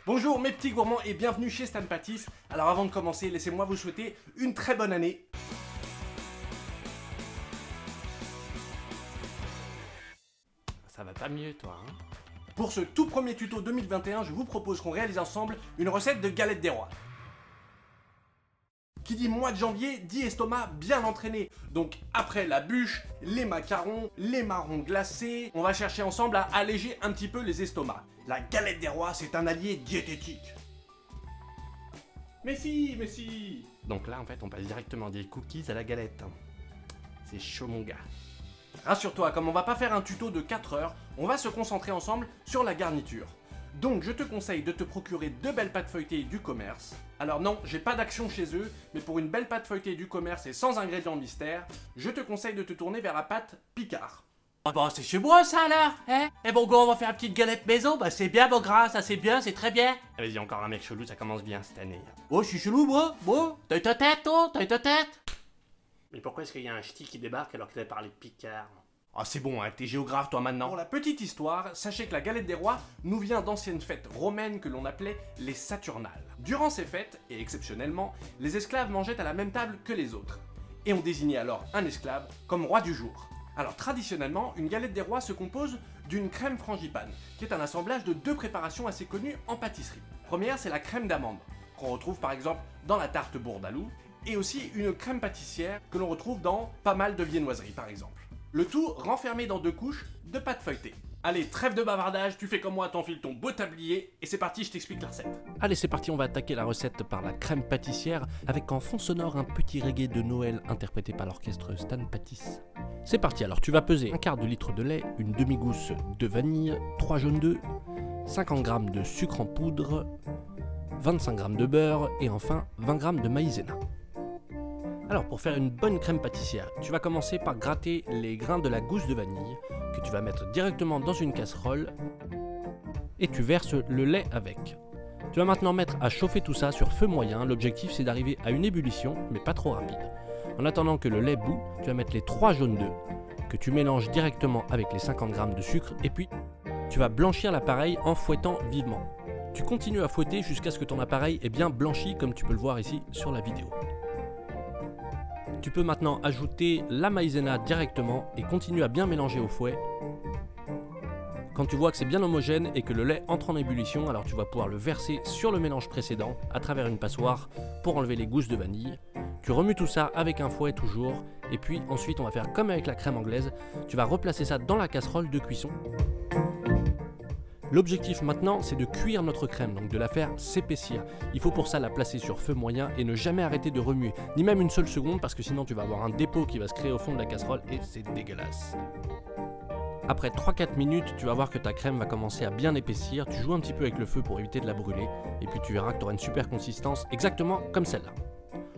Bonjour mes petits gourmands et bienvenue chez Stan Pâtisse. Alors avant de commencer, laissez-moi vous souhaiter une très bonne année. Ça va pas mieux toi, hein? Pour ce tout premier tuto 2021, je vous propose qu'on réalise ensemble une recette de galette des rois. Qui dit mois de janvier, dit estomac bien entraîné. Donc après la bûche, les macarons, les marrons glacés, on va chercher ensemble à alléger un petit peu les estomacs. La galette des rois, c'est un allié diététique. Mais si. Donc là, en fait, on passe directement des cookies à la galette. C'est chaud, mon gars. Rassure-toi, comme on va pas faire un tuto de 4 heures, on va se concentrer ensemble sur la garniture. Donc je te conseille de te procurer 2 belles pâtes feuilletées du commerce. Alors non, j'ai pas d'action chez eux, mais pour une belle pâte feuilletée du commerce et sans ingrédients mystères, je te conseille de te tourner vers la pâte Picard. Ah bah c'est chez moi ça alors, hein? Eh bon go, on va faire une petite galette maison, bah c'est bien mon gras, ça c'est bien, c'est très bien. Vas-y, encore un mec chelou, ça commence bien cette année. Oh je suis chelou moi, t'as eu ta tête toi, t'as eu ta tête? Mais pourquoi est-ce qu'il y a un ch'ti qui débarque alors qu'il avait parlé de Picard? Ah c'est bon, hein, t'es géographe toi maintenant. Pour la petite histoire, sachez que la galette des rois nous vient d'anciennes fêtes romaines que l'on appelait les Saturnales. Durant ces fêtes, et exceptionnellement, les esclaves mangeaient à la même table que les autres. Et on désignait alors un esclave comme roi du jour. Alors traditionnellement, une galette des rois se compose d'une crème frangipane, qui est un assemblage de 2 préparations assez connues en pâtisserie. Première, c'est la crème d'amande, qu'on retrouve par exemple dans la tarte bourdaloue, et aussi une crème pâtissière que l'on retrouve dans pas mal de viennoiseries par exemple. Le tout renfermé dans 2 couches de pâte feuilletée. Allez, trêve de bavardage, tu fais comme moi, t'enfiles ton beau tablier, et c'est parti, je t'explique la recette. Allez, c'est parti, on va attaquer la recette par la crème pâtissière, avec en fond sonore un petit reggae de Noël interprété par l'orchestre Stan Pâtisse. C'est parti, alors tu vas peser 1/4 de litre de lait, une demi-gousse de vanille, 3 jaunes d'œufs, 50 g de sucre en poudre, 25 g de beurre, et enfin 20 g de maïzena. Alors pour faire une bonne crème pâtissière, tu vas commencer par gratter les grains de la gousse de vanille que tu vas mettre directement dans une casserole et tu verses le lait avec. Tu vas maintenant mettre à chauffer tout ça sur feu moyen, l'objectif c'est d'arriver à une ébullition mais pas trop rapide. En attendant que le lait bout, tu vas mettre les 3 jaunes d'œufs que tu mélanges directement avec les 50 g de sucre et puis tu vas blanchir l'appareil en fouettant vivement. Tu continues à fouetter jusqu'à ce que ton appareil est bien blanchi comme tu peux le voir ici sur la vidéo. Tu peux maintenant ajouter la maïzena directement et continuer à bien mélanger au fouet. Quand tu vois que c'est bien homogène et que le lait entre en ébullition, alors tu vas pouvoir le verser sur le mélange précédent à travers une passoire pour enlever les gousses de vanille. Tu remues tout ça avec un fouet toujours et puis ensuite on va faire comme avec la crème anglaise, tu vas replacer ça dans la casserole de cuisson. L'objectif maintenant, c'est de cuire notre crème, donc de la faire s'épaissir. Il faut pour ça la placer sur feu moyen et ne jamais arrêter de remuer, ni même une seule seconde parce que sinon tu vas avoir un dépôt qui va se créer au fond de la casserole et c'est dégueulasse. Après 3-4 minutes, tu vas voir que ta crème va commencer à bien épaissir, tu joues un petit peu avec le feu pour éviter de la brûler et puis tu verras que tu auras une super consistance exactement comme celle-là.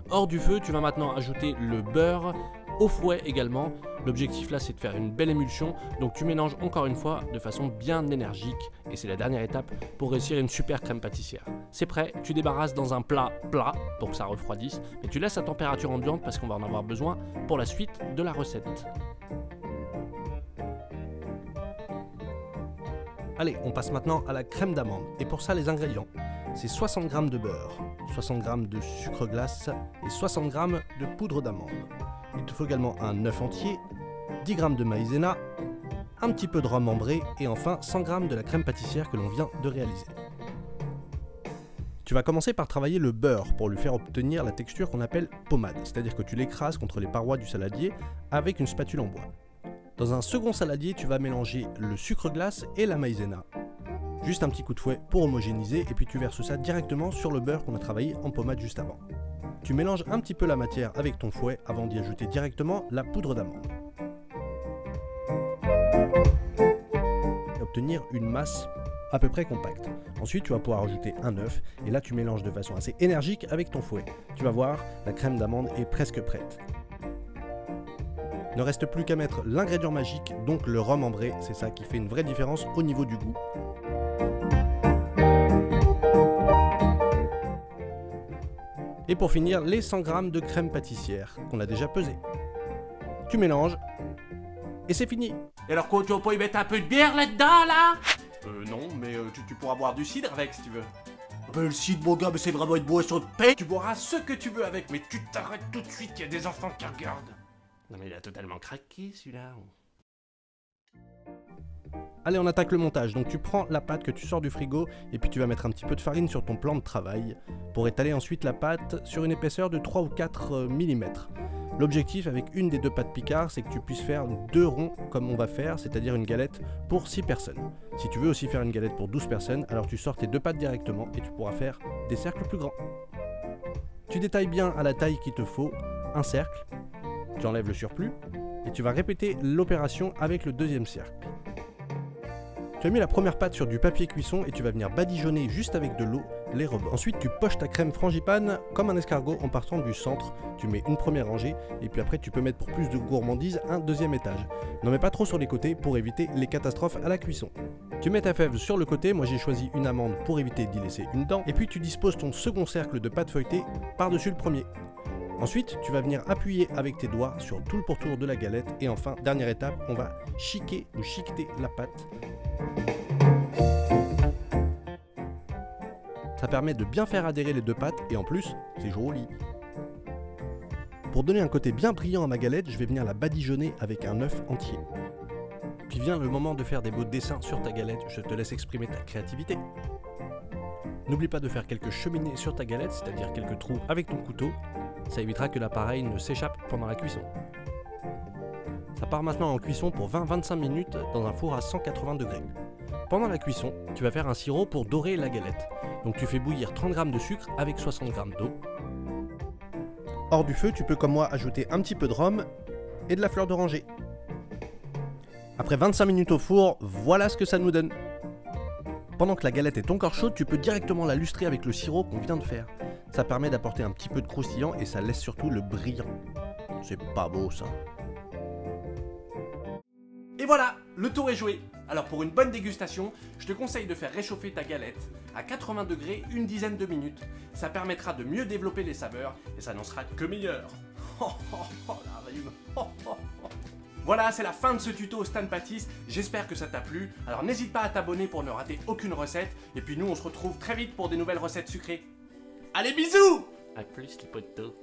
Hors du feu, tu vas maintenant ajouter le beurre, au fouet également. L'objectif là c'est de faire une belle émulsion, donc tu mélanges encore une fois de façon bien énergique et c'est la dernière étape pour réussir une super crème pâtissière. C'est prêt, tu débarrasses dans un plat pour que ça refroidisse, mais tu laisses à température ambiante parce qu'on va en avoir besoin pour la suite de la recette. Allez, on passe maintenant à la crème d'amande et pour ça les ingrédients, c'est 60 g de beurre, 60 g de sucre glace et 60 g de poudre d'amande. Il te faut également un œuf entier, 10 g de maïzena, un petit peu de rhum ambré et enfin 100 g de la crème pâtissière que l'on vient de réaliser. Tu vas commencer par travailler le beurre pour lui faire obtenir la texture qu'on appelle pommade, c'est-à-dire que tu l'écrases contre les parois du saladier avec une spatule en bois. Dans un second saladier, tu vas mélanger le sucre glace et la maïzena. Juste un petit coup de fouet pour homogénéiser et puis tu verses ça directement sur le beurre qu'on a travaillé en pommade juste avant. Tu mélanges un petit peu la matière avec ton fouet avant d'y ajouter directement la poudre d'amande. Et obtenir une masse à peu près compacte. Ensuite, tu vas pouvoir ajouter un œuf et là tu mélanges de façon assez énergique avec ton fouet. Tu vas voir, la crème d'amande est presque prête. Ne reste plus qu'à mettre l'ingrédient magique, donc le rhum ambré, c'est ça qui fait une vraie différence au niveau du goût. Et pour finir, les 100 g de crème pâtissière qu'on a déjà pesé. Tu mélanges et c'est fini. Et alors quoi, tu vas pas y mettre un peu de bière là-dedans là? Non, mais tu pourras boire du cidre avec si tu veux. Belle site mon gars, mais c'est vraiment une boisson de paix. Tu boiras ce que tu veux avec, mais tu t'arrêtes tout de suite, il y a des enfants qui regardent. Non mais il a totalement craqué celui-là. Allez, on attaque le montage. Donc tu prends la pâte que tu sors du frigo et puis tu vas mettre un petit peu de farine sur ton plan de travail pour étaler ensuite la pâte sur une épaisseur de 3 ou 4 mm. L'objectif avec une des deux pâtes Picard, c'est que tu puisses faire 2 ronds comme on va faire, c'est-à-dire une galette pour 6 personnes. Si tu veux aussi faire une galette pour 12 personnes, alors tu sors tes 2 pâtes directement et tu pourras faire des cercles plus grands. Tu détailles bien à la taille qu'il te faut un cercle, tu enlèves le surplus et tu vas répéter l'opération avec le deuxième cercle. Tu as mis la première pâte sur du papier cuisson et tu vas venir badigeonner juste avec de l'eau les rebords. Ensuite tu poches ta crème frangipane comme un escargot en partant du centre. Tu mets une première rangée et puis après tu peux mettre pour plus de gourmandise un deuxième étage. N'en mets pas trop sur les côtés pour éviter les catastrophes à la cuisson. Tu mets ta fève sur le côté, moi j'ai choisi une amande pour éviter d'y laisser une dent. Et puis tu disposes ton second cercle de pâte feuilletée par-dessus le premier. Ensuite, tu vas venir appuyer avec tes doigts sur tout le pourtour de la galette. Et enfin, dernière étape, on va chiquer ou chiqueter la pâte. Ça permet de bien faire adhérer les deux pâtes et en plus, c'est joli. Pour donner un côté bien brillant à ma galette, je vais venir la badigeonner avec un œuf entier. Puis vient le moment de faire des beaux dessins sur ta galette, je te laisse exprimer ta créativité. N'oublie pas de faire quelques cheminées sur ta galette, c'est-à-dire quelques trous avec ton couteau. Ça évitera que l'appareil ne s'échappe pendant la cuisson. Ça part maintenant en cuisson pour 20-25 minutes dans un four à 180 degrés. Pendant la cuisson, tu vas faire un sirop pour dorer la galette. Donc tu fais bouillir 30 g de sucre avec 60 g d'eau. Hors du feu, tu peux comme moi ajouter un petit peu de rhum et de la fleur d'oranger. Après 25 minutes au four, voilà ce que ça nous donne. Pendant que la galette est encore chaude, tu peux directement la lustrer avec le sirop qu'on vient de faire. Ça permet d'apporter un petit peu de croustillant et ça laisse surtout le brillant. C'est pas beau ça. Et voilà, le tour est joué. Alors pour une bonne dégustation, je te conseille de faire réchauffer ta galette à 80 degrés une dizaine de minutes. Ça permettra de mieux développer les saveurs et ça n'en sera que meilleur. La rime. Voilà, c'est la fin de ce tuto Stan Pâtisse. J'espère que ça t'a plu. Alors n'hésite pas à t'abonner pour ne rater aucune recette. Et puis nous, on se retrouve très vite pour des nouvelles recettes sucrées. Allez, bisous! A plus les potos.